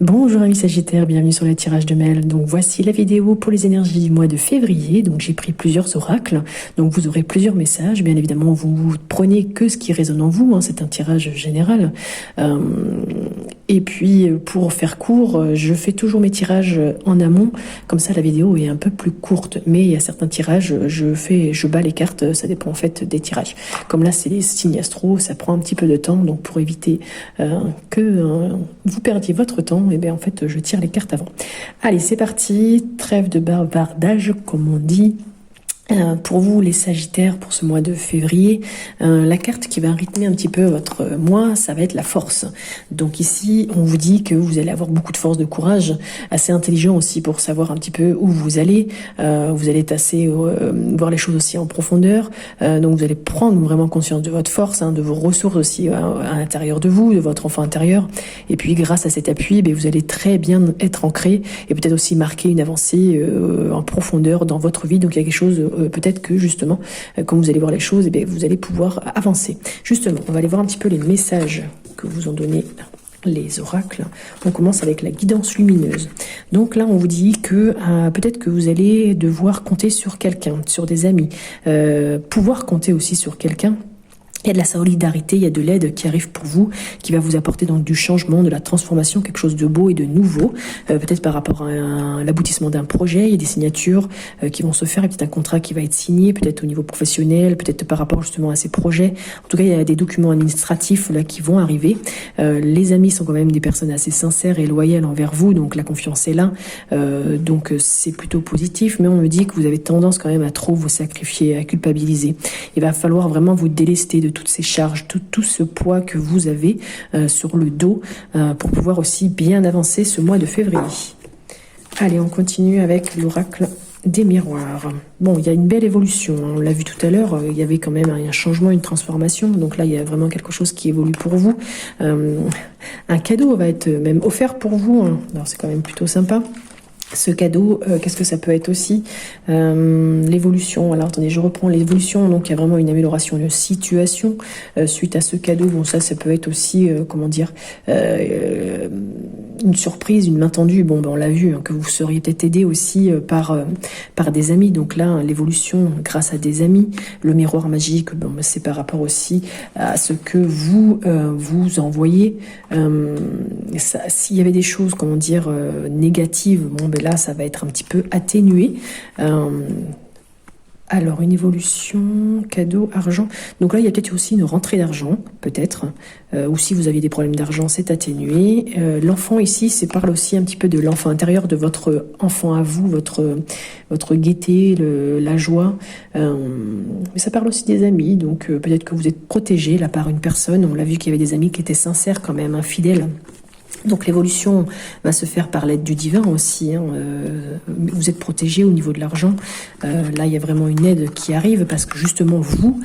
Bonjour amis Sagittaires, bienvenue sur le tirage de mail. Donc voici la vidéo pour les énergies du mois de février. Donc j'ai pris plusieurs oracles, donc vous aurez plusieurs messages. Bien évidemment, vous prenez que ce qui résonne en vous, hein. C'est un tirage général. Et puis pour faire court, je fais toujours mes tirages en amont, comme ça la vidéo est un peu plus courte. Mais il y a certains tirages, je bats les cartes, ça dépend en fait des tirages. Comme là c'est les signes astro, ça prend un petit peu de temps, donc pour éviter que vous perdiez votre temps, et bien en fait je tire les cartes avant. Allez, c'est parti, trêve de bavardage comme on dit. Pour vous les Sagittaires, pour ce mois de février, la carte qui va rythmer un petit peu votre mois, ça va être la force. Donc ici, on vous dit que vous allez avoir beaucoup de force, de courage, assez intelligent aussi pour savoir un petit peu où vous allez. Vous allez être assez voir les choses aussi en profondeur. Donc vous allez prendre vraiment conscience de votre force, hein, de vos ressources aussi à l'intérieur de vous, de votre enfant intérieur. Et puis grâce à cet appui, vous allez très bien être ancré et peut-être aussi marquer une avancée en profondeur dans votre vie. Donc il y a quelque chose peut-être que justement, quand vous allez voir les choses, vous allez pouvoir avancer. Justement, on va aller voir un petit peu les messages que vous ont donné les oracles. On commence avec la guidance lumineuse. Donc là, on vous dit que peut-être que vous allez devoir compter sur quelqu'un, sur des amis, pouvoir compter aussi sur quelqu'un. Il y a de la solidarité, il y a de l'aide qui arrive pour vous, qui va vous apporter donc du changement, de la transformation, quelque chose de beau et de nouveau, peut-être par rapport à l'aboutissement d'un projet. Il y a des signatures qui vont se faire, et peut-être un contrat qui va être signé, peut-être au niveau professionnel, peut-être par rapport justement à ces projets. En tout cas, il y a des documents administratifs là qui vont arriver. Les amis sont quand même des personnes assez sincères et loyales envers vous, donc la confiance est là. Donc c'est plutôt positif, mais on me dit que vous avez tendance quand même à trop vous sacrifier, à culpabiliser. Il va falloir vraiment vous délester de toutes ces charges, tout ce poids que vous avez sur le dos pour pouvoir aussi bien avancer ce mois de février. Allez, on continue avec l'oracle des miroirs. Bon, il y a une belle évolution, hein. On l'a vu tout à l'heure, il y avait quand même un changement, une transformation. Donc là, il y a vraiment quelque chose qui évolue pour vous. Un cadeau va être même offert pour vous, hein. Alors c'est quand même plutôt sympa. Ce cadeau, qu'est-ce que ça peut être aussi? L'évolution. Alors attendez, je reprends l'évolution. Donc il y a vraiment une amélioration de situation suite à ce cadeau. Bon, ça peut être aussi, comment dire, une surprise, une main tendue. Bon, on l'a vu, hein, que vous seriez peut-être aidé aussi par des amis. Donc là, l'évolution grâce à des amis. Le miroir magique, c'est par rapport aussi à ce que vous vous envoyez. S'il y avait des choses, comment dire, négatives, là, ça va être un petit peu atténué. Alors, une évolution, cadeau, argent. Donc là, il y a peut-être aussi une rentrée d'argent, peut-être. Ou si vous aviez des problèmes d'argent, c'est atténué. L'enfant ici, c'est parle aussi un petit peu de l'enfant intérieur, de votre enfant à vous, votre gaieté, la joie. Mais ça parle aussi des amis. Donc peut-être que vous êtes protégé là par une personne. On l'a vu qu'il y avait des amis qui étaient sincères quand même, fidèles. Donc l'évolution va se faire par l'aide du divin aussi, hein. Vous êtes protégé au niveau de l'argent. Là, il y a vraiment une aide qui arrive parce que justement vous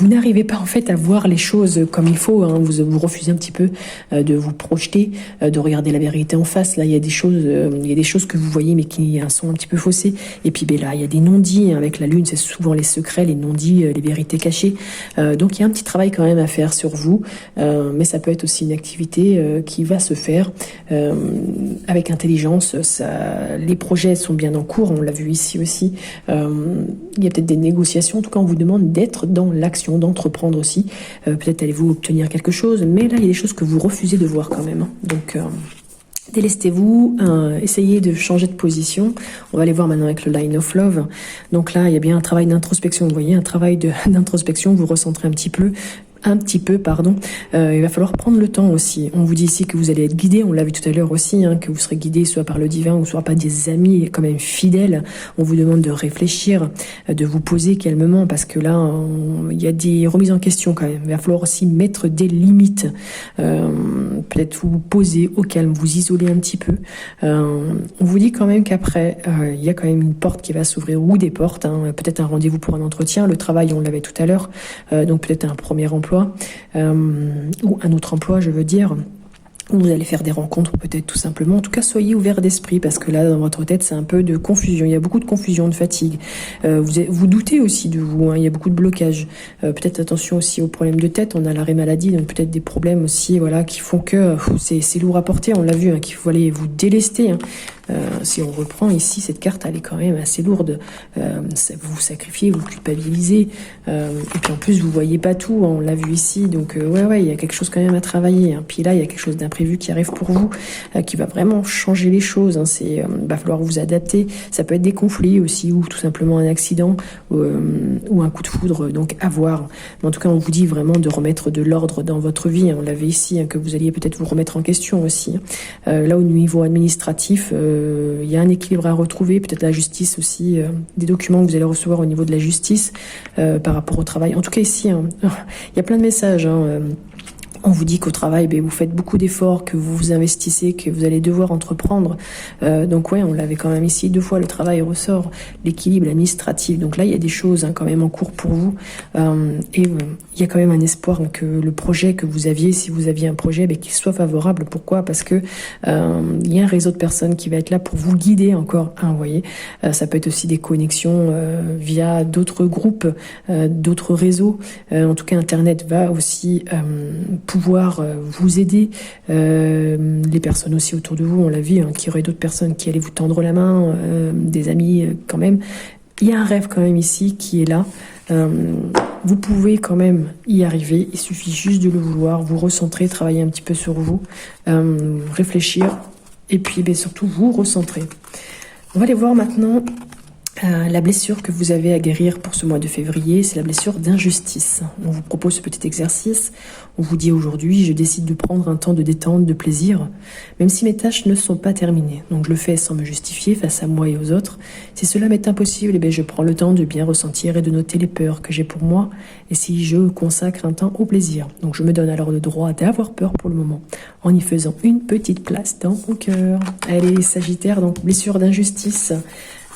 n'arrivez pas en fait à voir les choses comme il faut, hein. Vous refusez un petit peu de vous projeter, de regarder la vérité en face. Là, il y a des choses que vous voyez mais qui sont un petit peu faussées. Et puis là, il y a des non-dits, hein. Avec la lune, c'est souvent les secrets, les non-dits, les vérités cachées. Donc il y a un petit travail quand même à faire sur vous, mais ça peut être aussi une activité qui va se faire avec intelligence. Les projets sont bien en cours, on l'a vu ici aussi. Il y a peut-être des négociations. En tout cas, on vous demande d'être dans l'action, d'entreprendre aussi. Peut-être allez-vous obtenir quelque chose, mais là, il y a des choses que vous refusez de voir quand même. Donc, délestez-vous, essayez de changer de position. On va aller voir maintenant avec le Line of Love. Donc là, il y a bien un travail d'introspection. Vous voyez, un travail d'introspection, vous recentrez un petit peu, il va falloir prendre le temps aussi. On vous dit ici que vous allez être guidé, on l'a vu tout à l'heure aussi, hein, que vous serez guidé soit par le divin ou soit par des amis quand même fidèles. On vous demande de réfléchir, de vous poser calmement parce que là, il y a des remises en question quand même. Il va falloir aussi mettre des limites. Peut-être vous poser au calme, vous isoler un petit peu. On vous dit quand même qu'après, il y a quand même une porte qui va s'ouvrir ou des portes, hein, peut-être un rendez-vous pour un entretien. Le travail, on l'avait tout à l'heure, donc peut-être un premier emploi ou un autre emploi, je veux dire. Vous allez faire des rencontres peut-être tout simplement. En tout cas, soyez ouverts d'esprit parce que là, dans votre tête, c'est un peu de confusion. Il y a beaucoup de confusion, de fatigue. Vous doutez aussi de vous. Hein. Il y a beaucoup de blocages. Peut-être attention aussi aux problèmes de tête. On a l'arrêt maladie, donc peut-être des problèmes aussi, voilà, qui font que c'est lourd à porter. On l'a vu, hein, qu'il faut aller vous délester. Hein. Si on reprend ici, cette carte, elle est quand même assez lourde. Vous sacrifiez, vous culpabilisez. Et puis en plus, vous voyez pas tout. Hein, on l'a vu ici. Donc ouais, il y a quelque chose quand même à travailler. Hein. Puis là, il y a quelque chose d'imprévu qui arrive pour vous, qui va vraiment changer les choses. Hein. Va falloir vous adapter. Ça peut être des conflits aussi, ou tout simplement un accident, ou un coup de foudre. Donc à voir. Mais en tout cas, on vous dit vraiment de remettre de l'ordre dans votre vie. Hein. On l'avait ici, hein, que vous alliez peut-être vous remettre en question aussi. Là, au niveau administratif, il y a un équilibre à retrouver, peut-être la justice aussi, des documents que vous allez recevoir au niveau de la justice par rapport au travail. En tout cas ici, hein, il y a plein de messages. Hein, on vous dit qu'au travail, vous faites beaucoup d'efforts, que vous vous investissez, que vous allez devoir entreprendre. Donc ouais, on l'avait quand même ici 2 fois, le travail ressort, l'équilibre administratif. Donc là, il y a des choses, hein, quand même en cours pour vous. Et il y a quand même un espoir, hein, que le projet que vous aviez, si vous aviez un projet, qu'il soit favorable. Pourquoi? Parce que il y a un réseau de personnes qui va être là pour vous guider encore. Hein, vous voyez, ça peut être aussi des connexions via d'autres groupes, d'autres réseaux. En tout cas, Internet va aussi pouvoir vous aider, les personnes aussi autour de vous, on l'a vu, hein, qu'il y aurait d'autres personnes qui allaient vous tendre la main, des amis quand même. Il y a un rêve quand même ici qui est là. Vous pouvez quand même y arriver, il suffit juste de le vouloir, vous recentrer, travailler un petit peu sur vous, réfléchir et puis surtout vous recentrer. On va aller voir maintenant la blessure que vous avez à guérir pour ce mois de février, c'est la blessure d'injustice. On vous propose ce petit exercice. On vous dit aujourd'hui, je décide de prendre un temps de détente, de plaisir, même si mes tâches ne sont pas terminées. Donc je le fais sans me justifier face à moi et aux autres. Si cela m'est impossible, je prends le temps de bien ressentir et de noter les peurs que j'ai pour moi. Et si je consacre un temps au plaisir, donc je me donne alors le droit d'avoir peur pour le moment, en y faisant une petite place dans mon cœur. Allez, Sagittaire, donc blessure d'injustice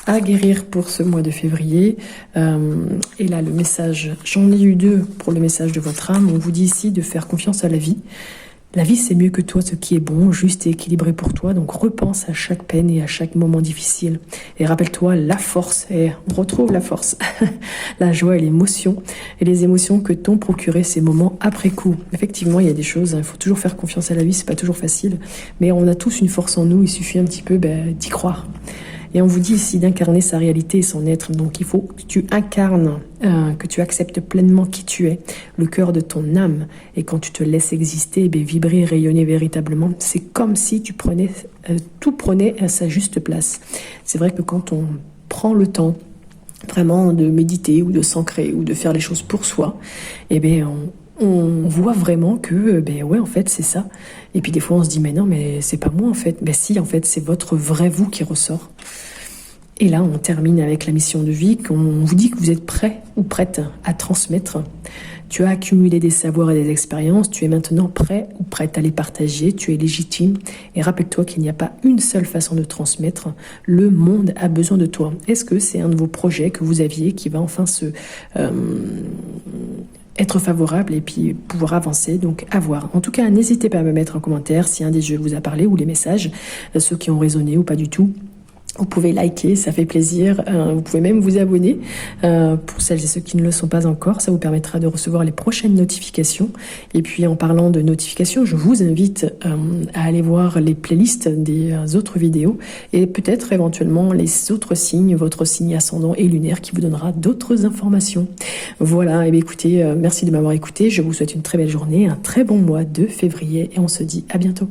à guérir pour ce mois de février. Et là, le message, j'en ai eu 2 pour le message de votre âme. On vous dit ici de faire confiance à la vie. La vie, c'est mieux que toi, ce qui est bon, juste et équilibré pour toi. Donc, repense à chaque peine et à chaque moment difficile. Et rappelle-toi la force. Et on retrouve la force, la joie et l'émotion. Et les émotions que t'ont procuré ces moments après coup. Effectivement, il y a des choses, hein, il faut toujours faire confiance à la vie. C'est pas toujours facile. Mais on a tous une force en nous. Il suffit un petit peu d'y croire. Et on vous dit ici d'incarner sa réalité et son être. Donc il faut que tu incarnes, que tu acceptes pleinement qui tu es, le cœur de ton âme. Et quand tu te laisses exister, vibrer, rayonner véritablement, c'est comme si tu prenais, tout prenait à sa juste place. C'est vrai que quand on prend le temps vraiment de méditer ou de s'ancrer ou de faire les choses pour soi, on voit vraiment que, ouais, en fait, c'est ça. Et puis des fois, on se dit, mais non, mais c'est pas moi, en fait. Si, en fait, c'est votre vrai vous qui ressort. Et là, on termine avec la mission de vie, qu'on vous dit que vous êtes prêt ou prête à transmettre. Tu as accumulé des savoirs et des expériences, tu es maintenant prêt ou prête à les partager, tu es légitime. Et rappelle-toi qu'il n'y a pas une seule façon de transmettre, le monde a besoin de toi. Est-ce que c'est un de vos projets que vous aviez qui va enfin être favorable et puis pouvoir avancer, donc à voir. En tout cas, n'hésitez pas à me mettre en commentaire si un des jeux vous a parlé ou les messages, ceux qui ont résonné ou pas du tout. Vous pouvez liker, ça fait plaisir. Vous pouvez même vous abonner pour celles et ceux qui ne le sont pas encore. Ça vous permettra de recevoir les prochaines notifications. Et puis en parlant de notifications, je vous invite à aller voir les playlists des autres vidéos et peut-être éventuellement les autres signes, votre signe ascendant et lunaire qui vous donnera d'autres informations. Voilà, et écoutez, merci de m'avoir écouté. Je vous souhaite une très belle journée, un très bon mois de février et on se dit à bientôt.